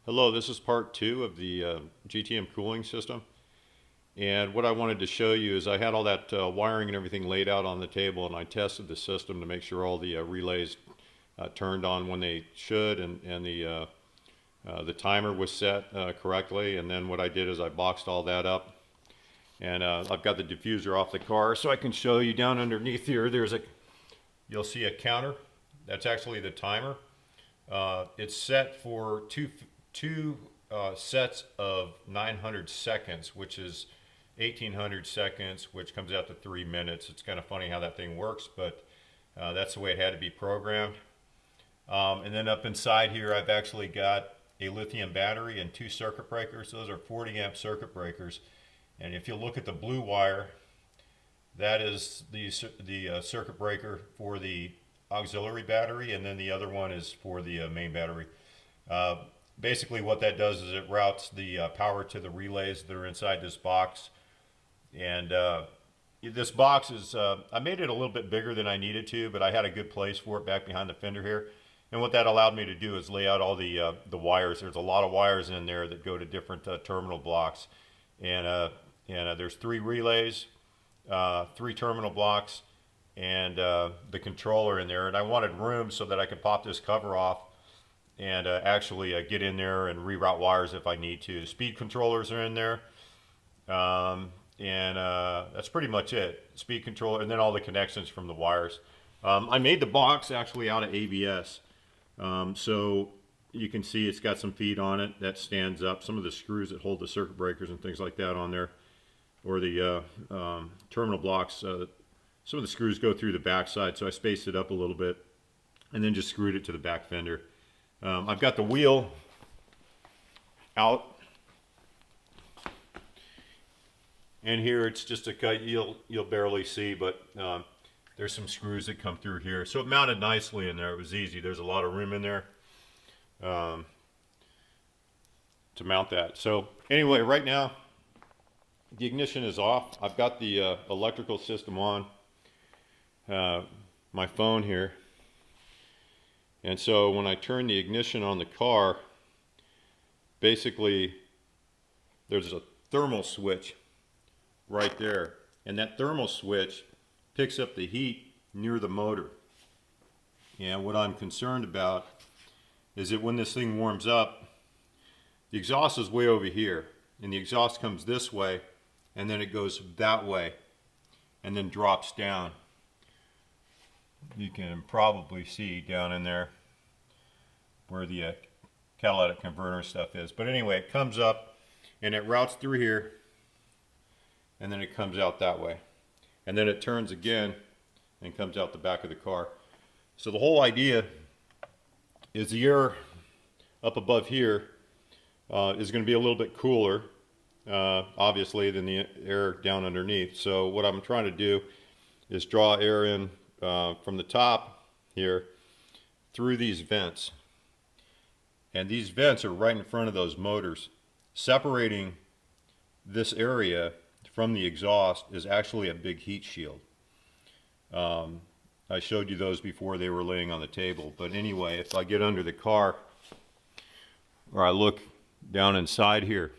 Hello, this is part two of the GTM cooling system. And what I wanted to show you is I had all that wiring and everything laid out on the table, and I tested the system to make sure all the relays turned on when they should, and the timer was set correctly. And then what I did is I boxed all that up, and I've got the diffuser off the car so I can show you down underneath here. You'll see a counter. That's actually the timer. It's set for two sets of 900 seconds, which is 1800 seconds, which comes out to 3 minutes. It's kind of funny how that thing works, but that's the way it had to be programmed. And then up inside here, I've actually got a lithium battery and two circuit breakers. Those are 40 amp circuit breakers. And if you look at the blue wire, that is the circuit breaker for the auxiliary battery, and then the other one is for the main battery. Basically what that does is it routes the power to the relays that are inside this box. And this box is, I made it a little bit bigger than I needed to, but I had a good place for it back behind the fender here. And what that allowed me to do is lay out all the wires. There's a lot of wires in there that go to different terminal blocks. And there's 3 relays, 3 terminal blocks, and the controller in there. And I wanted room so that I could pop this cover off and actually get in there and reroute wires if I need to. Speed controllers are in there, and that's pretty much it. Speed controller, and then all the connections from the wires. I made the box actually out of ABS, so you can see it's got some feet on it that stands up. Some of the screws that hold the circuit breakers and things like that on there, or the terminal blocks. Some of the screws go through the back side, so I spaced it up a little bit and then just screwed it to the back fender. I've got the wheel out, and here it's just a cut. You'll barely see, but there's some screws that come through here, so it mounted nicely in there. It was easy. There's a lot of room in there to mount that. So anyway, right now the ignition is off. I've got the electrical system on my phone here. And so when I turn the ignition on the car, basically there's a thermal switch right there. And that thermal switch picks up the heat near the motor. And what I'm concerned about is that when this thing warms up, the exhaust is way over here. And the exhaust comes this way, and then it goes that way, and then drops down. You can probably see down in there where the catalytic converter stuff is. But anyway, it comes up and it routes through here, and then it comes out that way. And then it turns again and comes out the back of the car. So the whole idea is the air up above here is going to be a little bit cooler, obviously, than the air down underneath. So what I'm trying to do is draw air in from the top here through these vents, and these vents are right in front of those motors. Separating this area from the exhaust is actually a big heat shield. I showed you those before they were laying on the table, but anyway, if I get under the car or I look down inside here,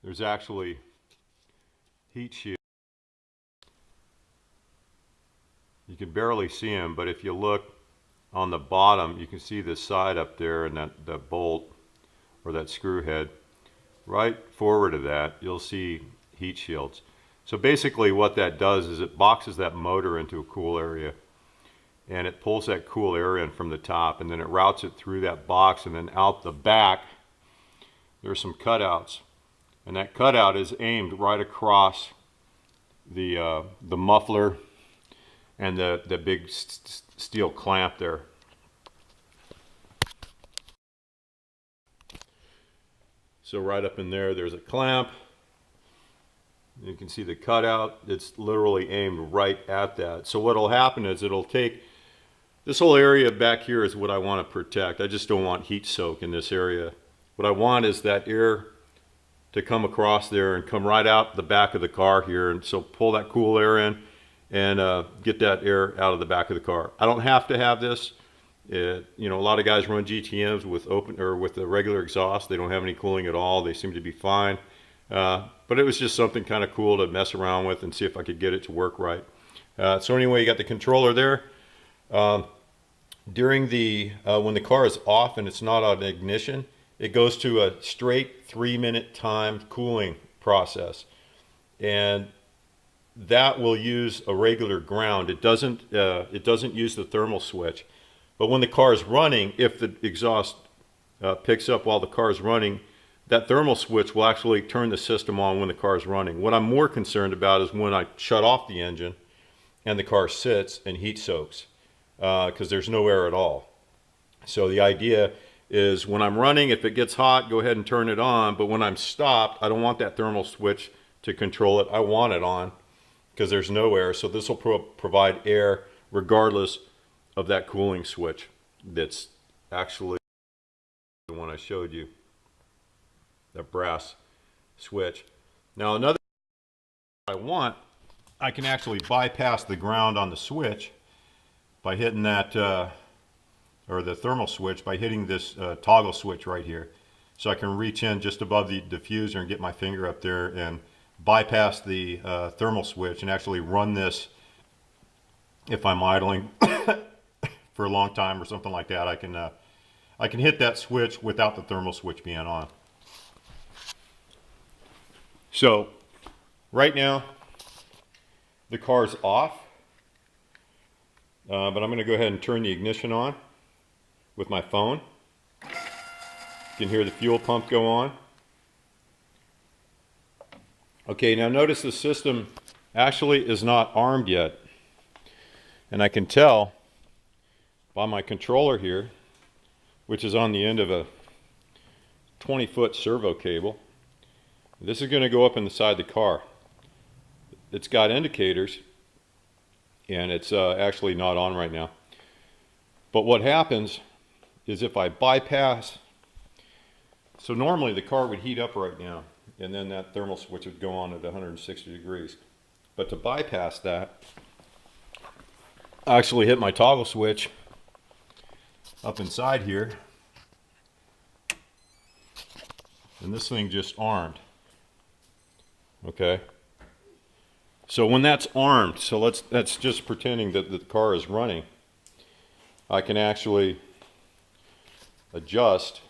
there's actually heat shield. You can barely see them, but if you look on the bottom, you can see the side up there and that bolt or that screw head. Right forward of that, you'll see heat shields. So basically what that does is it boxes that motor into a cool area, and it pulls that cool air in from the top, and then it routes it through that box, and then out the back there's some cutouts, and that cutout is aimed right across the muffler and the big steel clamp there. So right up in there, there's a clamp. You can see the cutout. It's literally aimed right at that. So what'll happen is it'll take this whole area back here is what I want to protect. I just don't want heat soak in this area. What I want is that air to come across there and come right out the back of the car here, and so pull that cool air in and get that air out of the back of the car. I don't have to have this. You know, a lot of guys run GTMs with open or with the regular exhaust. They don't have any cooling at all. They seem to be fine. But it was just something kind of cool to mess around with and see if I could get it to work right. So anyway, you got the controller there. During the when the car is off and it's not on ignition, it goes to a straight 3-minute timed cooling process, and that will use a regular ground. It doesn't use the thermal switch. But when the car is running, if the exhaust picks up while the car is running, that thermal switch will actually turn the system on when the car is running. What I'm more concerned about is when I shut off the engine and the car sits and heat soaks, because there's no air at all. So the idea is when I'm running, if it gets hot, go ahead and turn it on. But when I'm stopped, I don't want that thermal switch to control it. I want it on because there's no air. So this will provide air regardless of that cooling switch. That's actually the one I showed you, that brass switch. Now another thing I want, I can actually bypass the ground on the switch by hitting that, or the thermal switch, by hitting this toggle switch right here. So I can reach in just above the diffuser and get my finger up there and bypass the thermal switch and actually run this if I'm idling for a long time or something like that. I can hit that switch without the thermal switch being on. So right now the car's off. But I'm going to go ahead and turn the ignition on with my phone. You can hear the fuel pump go on. Okay, now notice the system actually is not armed yet. And I can tell by my controller here, which is on the end of a 20-foot servo cable. This is going to go up inside the car. It's got indicators, and it's actually not on right now. But what happens is if I bypass, so normally the car would heat up right now, and then that thermal switch would go on at 160 degrees. But to bypass that, I actually hit my toggle switch up inside here, and this thing just armed. Okay. So when that's armed, so that's just pretending that the car is running, I can actually adjust.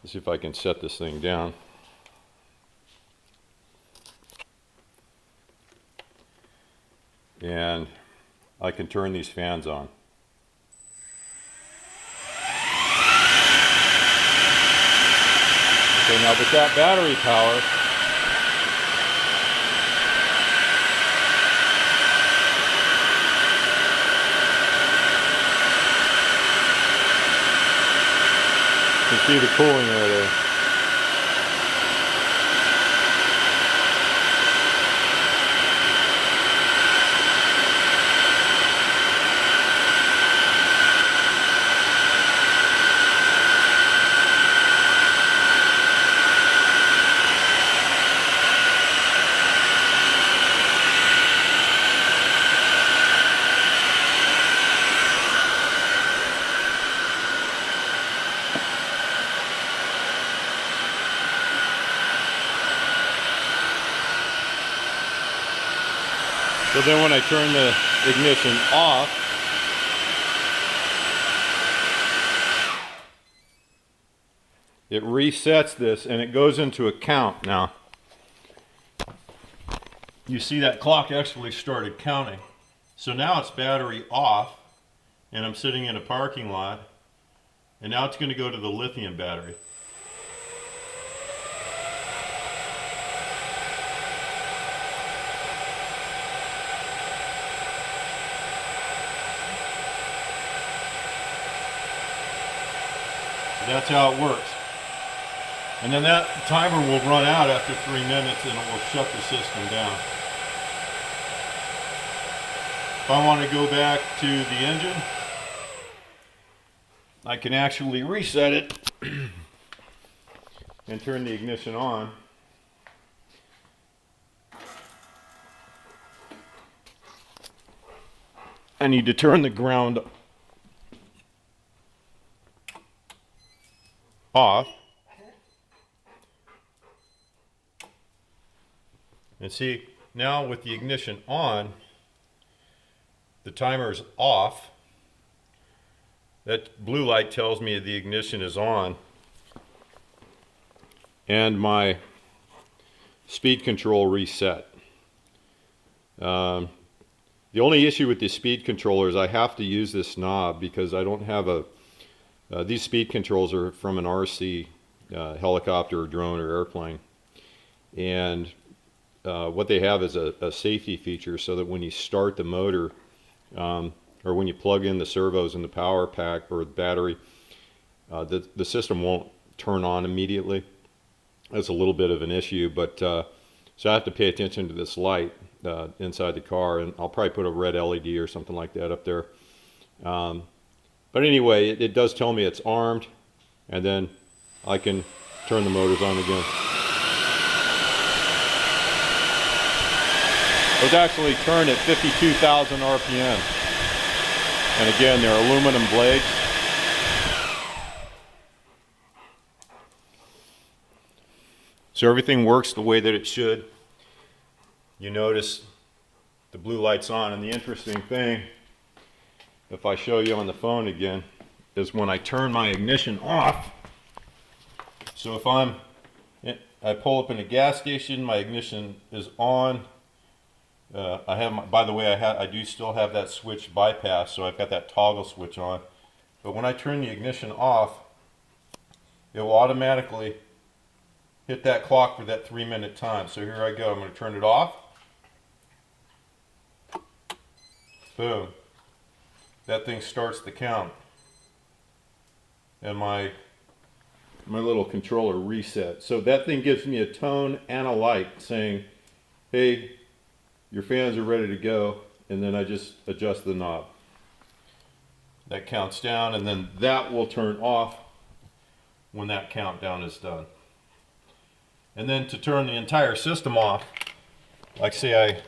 Let's see if I can set this thing down. And I can turn these fans on. Okay, now with that battery power, you can see the cooling air there. So then when I turn the ignition off, it resets this and it goes into a count. Now, you see that clock actually started counting. So now it's battery off and I'm sitting in a parking lot, and now it's going to go to the lithium battery. That's how it works. And then that timer will run out after 3 minutes and it will shut the system down. If I want to go back to the engine, I can actually reset it and turn the ignition on. I need to turn the ground off. And see, now with the ignition on, the timer is off. That blue light tells me the ignition is on. And my speed control reset. The only issue with the speed controller is I have to use this knob because I don't have a... these speed controls are from an RC helicopter or drone or airplane. And what they have is a safety feature so that when you start the motor, or when you plug in the servos in the power pack or the battery, the system won't turn on immediately. That's a little bit of an issue, but so I have to pay attention to this light inside the car, and I'll probably put a red LED or something like that up there. But anyway, it does tell me it's armed, and then I can turn the motors on again. It was actually turned at 52,000 RPM. And again, they're aluminum blades. So everything works the way that it should. You notice the blue light's on, and the interesting thing, if I show you on the phone again, is when I turn my ignition off. So if I pull up in a gas station, my ignition is on. I have, by the way, I do still have that switch bypass, so I've got that toggle switch on. But when I turn the ignition off, it will automatically hit that clock for that 3-minute time. So here I go. I'm going to turn it off. Boom. That thing starts the count. And my little controller resets. So that thing gives me a tone and a light saying, hey, your fans are ready to go, and then I just adjust the knob. That counts down, and then that will turn off when that countdown is done. And then to turn the entire system off, like say I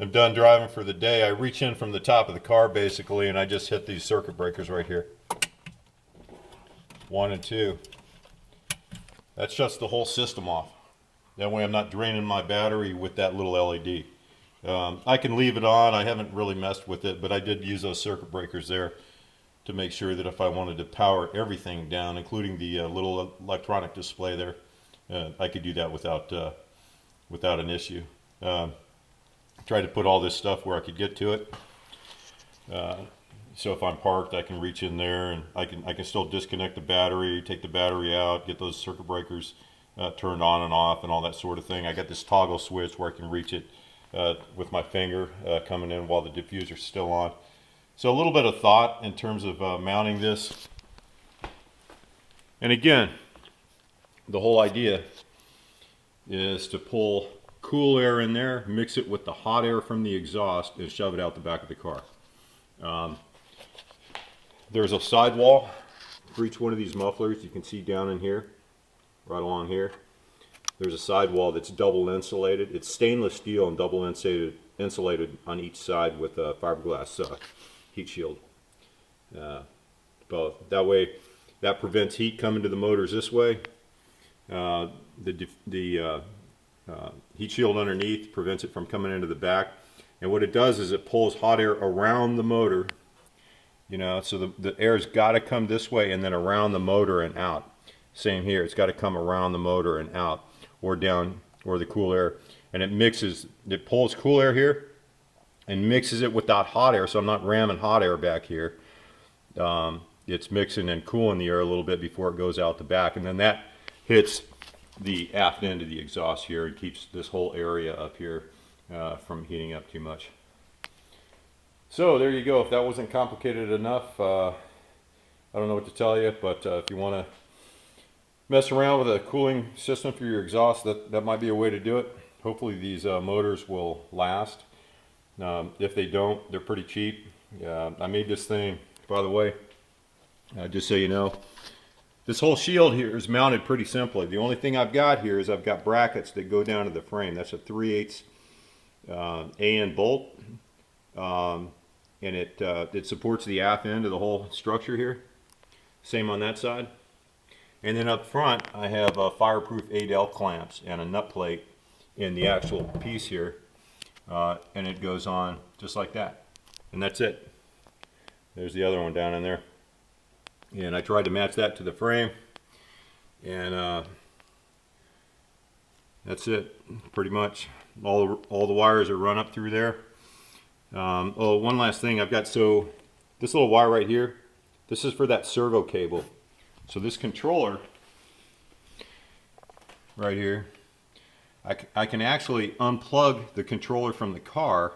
am done driving for the day, I reach in from the top of the car basically, and I just hit these circuit breakers right here. 1 and 2. That shuts the whole system off. That way I'm not draining my battery with that little LED. I can leave it on. I haven't really messed with it, but I did use those circuit breakers there to make sure that if I wanted to power everything down, including the little electronic display there, I could do that without an issue. Tried to put all this stuff where I could get to it. So if I'm parked, I can reach in there, and I can still disconnect the battery, take the battery out, get those circuit breakers turned on and off and all that sort of thing. I got this toggle switch where I can reach it with my finger coming in while the diffuser's still on. So a little bit of thought in terms of mounting this. And again, the whole idea is to pull cool air in there, mix it with the hot air from the exhaust, and shove it out the back of the car. There's a sidewall for each one of these mufflers. You can see down in here, right along here. There's a sidewall that's double insulated. It's stainless steel and double insulated on each side with a fiberglass heat shield. Both. That way, that prevents heat coming to the motors this way. The heat shield underneath prevents it from coming into the back. And what it does is it pulls hot air around the motor. You know, so the air's got to come this way and then around the motor and out. Same here, it's got to come around the motor and out, or down, or the cool air. And it mixes, it pulls cool air here and mixes it with that hot air, so I'm not ramming hot air back here. It's mixing and cooling the air a little bit before it goes out the back, and then that hits the aft end of the exhaust here and keeps this whole area up here from heating up too much. So there you go. If that wasn't complicated enough, I don't know what to tell you, but if you want to mess around with a cooling system for your exhaust, that might be a way to do it. Hopefully these motors will last. If they don't, they're pretty cheap. I made this thing, by the way, just so you know. This whole shield here is mounted pretty simply. The only thing I've got here is I've got brackets that go down to the frame. That's a 3/8 AN bolt. And it supports the aft end of the whole structure here. Same on that side. And then up front, I have fireproof 8L clamps and a nut plate in the actual piece here. And it goes on just like that. And that's it. There's the other one down in there. And I tried to match that to the frame. And that's it, pretty much. All the wires are run up through there. Oh, one last thing. I've got, so this little wire right here, this is for that servo cable. So this controller right here, I can actually unplug the controller from the car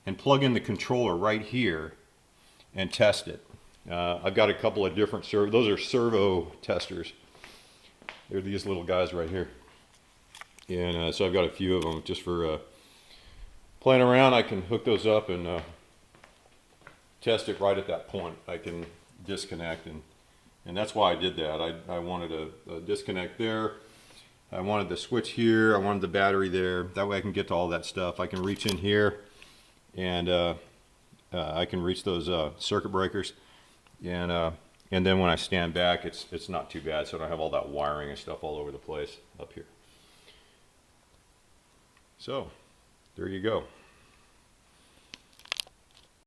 and plug in the controller right here and test it. I've got a couple of different those are servo testers. They're these little guys right here. And so I've got a few of them just for playing around. I can hook those up and test it right at that point. I can disconnect, and that's why I did that. I wanted a disconnect there. I wanted the switch here. I wanted the battery there. That way I can get to all that stuff. I can reach in here, and I can reach those circuit breakers. And then when I stand back, it's not too bad. So I don't have all that wiring and stuff all over the place up here. So there you go.